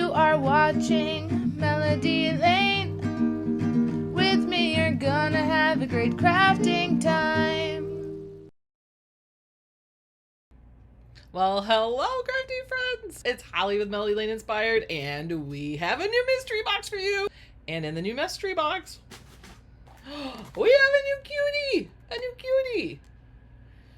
You are watching Melody Lane. With me, you're gonna have a great crafting time. Well, hello, crafty friends! It's Holly with Melody Lane Inspired, and we have a new mystery box for you. And in the new mystery box, we have a new cutie! A new cutie!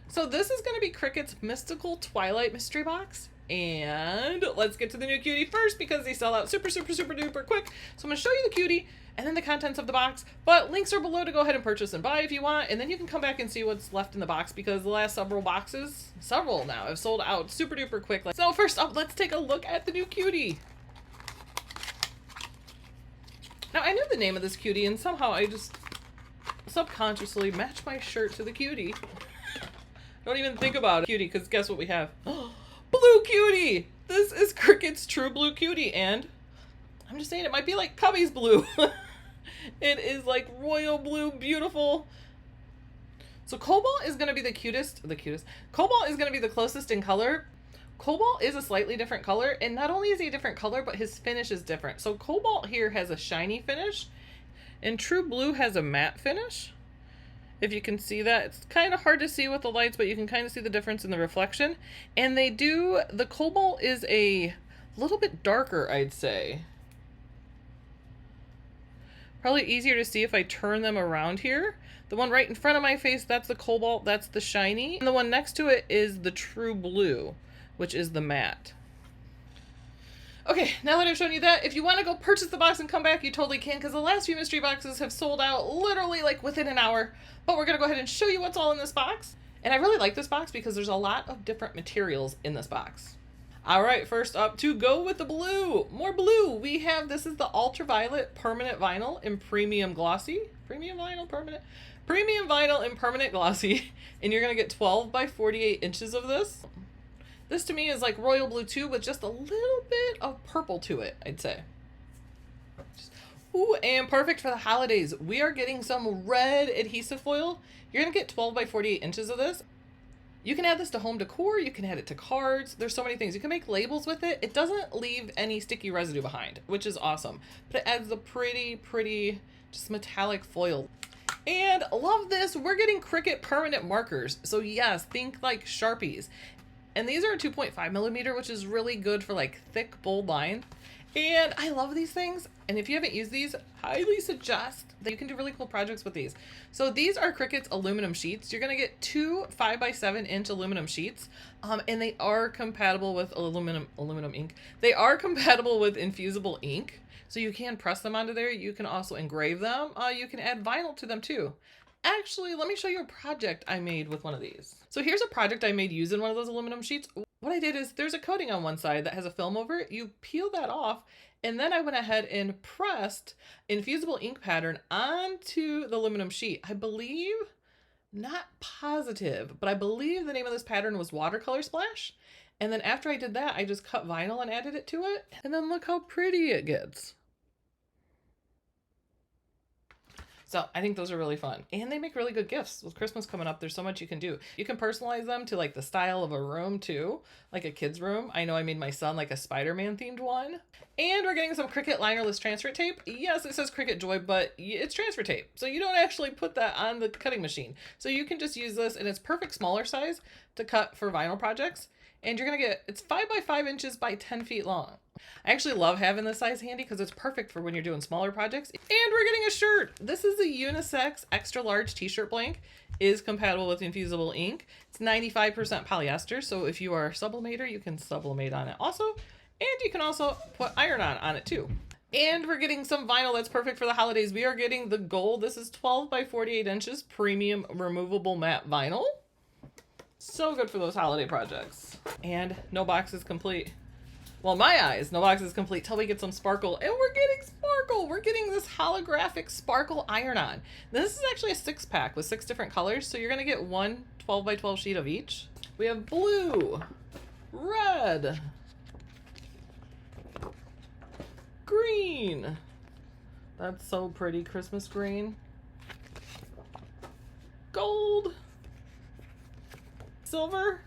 So this is going to be Cricut's mystical Twilight mystery box. And let's get to the new cutie first because they sell out super duper quick. So I'm going to show you the cutie and then the contents of the box. But links are below to go ahead and purchase and buy if you want. And then you can come back and see what's left in the box because the last several boxes, several now, have sold out super duper quick. So first up, let's take a look at the new cutie. Now I knew the name of this cutie and somehow I just subconsciously matched my shirt to the cutie. Don't even think about it. Cutie, because guess what we have? Blue cutie! This is Cricut's true blue cutie, and I'm just saying it might be like Cubby's blue. It is like royal blue, beautiful. So Cobalt is going to be the cutest. Cobalt is going to be the closest in color. Cobalt is a slightly different color, and not only is he a different color, but his finish is different. So Cobalt here has a shiny finish, and True Blue has a matte finish. If you can see that, it's kind of hard to see with the lights, but you can kind of see the difference in the reflection. And the Cobalt is a little bit darker, I'd say. Probably easier to see if I turn them around here. The one right in front of my face, that's the Cobalt, that's the shiny. And the one next to it is the True Blue, which is the matte. Okay, now that I've shown you that, if you want to go purchase the box and come back, you totally can, because the last few mystery boxes have sold out literally like within an hour. But we're going to go ahead and show you what's all in this box. And I really like this box because there's a lot of different materials in this box. All right, first up, to go with the blue. More blue. We have, this is the ultraviolet permanent vinyl in premium glossy. Premium vinyl in permanent glossy. And you're going to get 12 by 48 inches of this. This to me is like royal blue too, with just a little bit of purple to it, I'd say. Ooh, and perfect for the holidays. We are getting some red adhesive foil. You're gonna get 12 by 48 inches of this. You can add this to home decor, you can add it to cards. There's so many things. You can make labels with it. It doesn't leave any sticky residue behind, which is awesome. But it adds the pretty, just metallic foil. And love this, we're getting Cricut permanent markers. So yes, think like Sharpies. And these are a 2.5 millimeter, which is really good for like thick, bold line. And I love these things. And if you haven't used these, highly suggest that you can do really cool projects with these. So these are Cricut's aluminum sheets. You're going to get two 5x7-inch aluminum sheets. And they are compatible with aluminum ink. They are compatible with infusible ink. So you can press them onto there. You can also engrave them. You can add vinyl to them too. Actually, let me show you a project I made with one of these. So here's a project I made using one of those aluminum sheets. What I did is there's a coating on one side that has a film over it. You peel that off, and then I went ahead and pressed infusible ink pattern onto the aluminum sheet. I believe, not positive, but I believe the name of this pattern was Watercolor Splash. And then after I did that, I just cut vinyl and added it to it. And then look how pretty it gets. So I think those are really fun. And they make really good gifts. With Christmas coming up, there's so much you can do. You can personalize them to like the style of a room too, like a kid's room. I know I made my son like a Spider-Man themed one. And we're getting some Cricut linerless transfer tape. Yes, it says Cricut Joy, but it's transfer tape. So you don't actually put that on the cutting machine. So you can just use this, and it's perfect smaller size to cut for vinyl projects. And you're gonna get, it's 5 by 5 inches by 10 feet long. I actually love having this size handy because it's perfect for when you're doing smaller projects. And we're getting a shirt. This is a unisex extra large t-shirt blank. Is compatible with infusible ink. It's 95% polyester, so if you are a sublimator, you can sublimate on it also. And you can also put iron on it too. And we're getting some vinyl that's perfect for the holidays. We are getting the gold. This is 12 by 48 inches premium removable matte vinyl. So good for those holiday projects. And no box is complete. Well, in my eyes, no box is complete till we get some sparkle. And we're getting sparkle. We're getting this holographic sparkle iron-on. This is actually a 6-pack with 6 different colors. So you're going to get one 12 by 12 sheet of each. We have blue, red, green. That's so pretty, Christmas green. Gold, silver,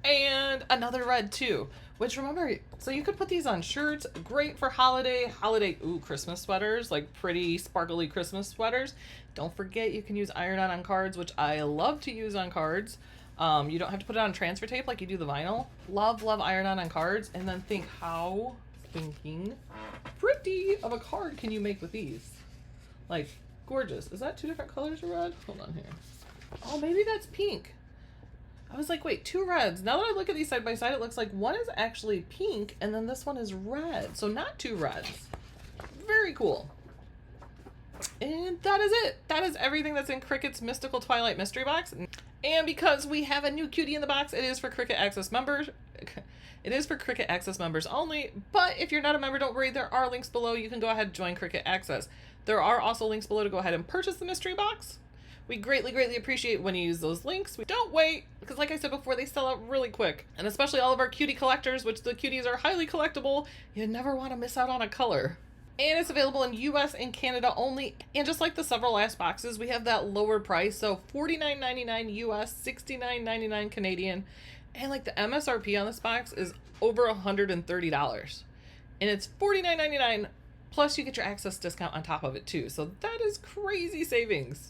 and another red too. Which remember, So you could put these on shirts, great for holiday, Christmas sweaters, like pretty sparkly Christmas sweaters. Don't forget you can use iron-on cards, which I love to use on cards. You don't have to put it on transfer tape like you do the vinyl. Love iron-on cards. And then think how pretty of a card can you make with these? Like, gorgeous. Is that two different colors of red? Hold on here. Oh, maybe that's pink. I was like, wait, two reds. Now that I look at these side by side, it looks like one is actually pink and then this one is red. So not two reds. Very cool. And that is it. That is everything that's in Cricut's Mystical Twilight Mystery Box. And because we have a new cutie in the box, it is for Cricut Access members. It is for Cricut Access members only. But if you're not a member, don't worry. There are links below. You can go ahead and join Cricut Access. There are also links below to go ahead and purchase the mystery box. We greatly appreciate when you use those links. We don't wait, because like I said before, they sell out really quick. And especially all of our cutie collectors, which the cuties are highly collectible, you never want to miss out on a color. And it's available in US and Canada only. And just like the several last boxes, we have that lower price. So $49.99 US, $69.99 Canadian. And like the MSRP on this box is over $130. And it's $49.99, plus you get your access discount on top of it too. So that is crazy savings.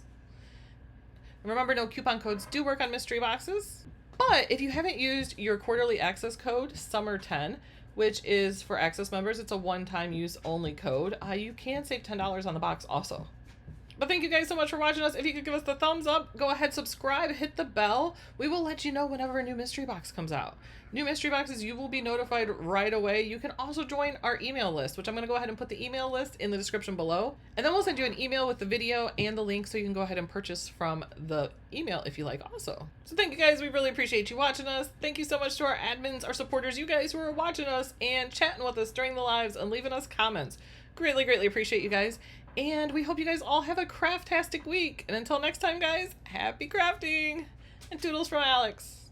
Remember, no coupon codes do work on mystery boxes. But if you haven't used your quarterly access code, SUMMER10, which is for access members, it's a one-time use only code, you can save $10 on the box also. But thank you guys so much for watching us. If you could give us the thumbs up, go ahead, subscribe, hit the bell. We will let you know whenever a new mystery box comes out. New mystery boxes, you will be notified right away. You can also join our email list, which I'm going to go ahead and put the email list in the description below. And then we'll send you an email with the video and the link so you can go ahead and purchase from the email if you like also. So thank you guys. We really appreciate you watching us. Thank you so much to our admins, our supporters, you guys who are watching us and chatting with us during the lives and leaving us comments. Greatly appreciate you guys. And we hope you guys all have a craftastic week. And until next time, guys, happy crafting and toodles from Alex.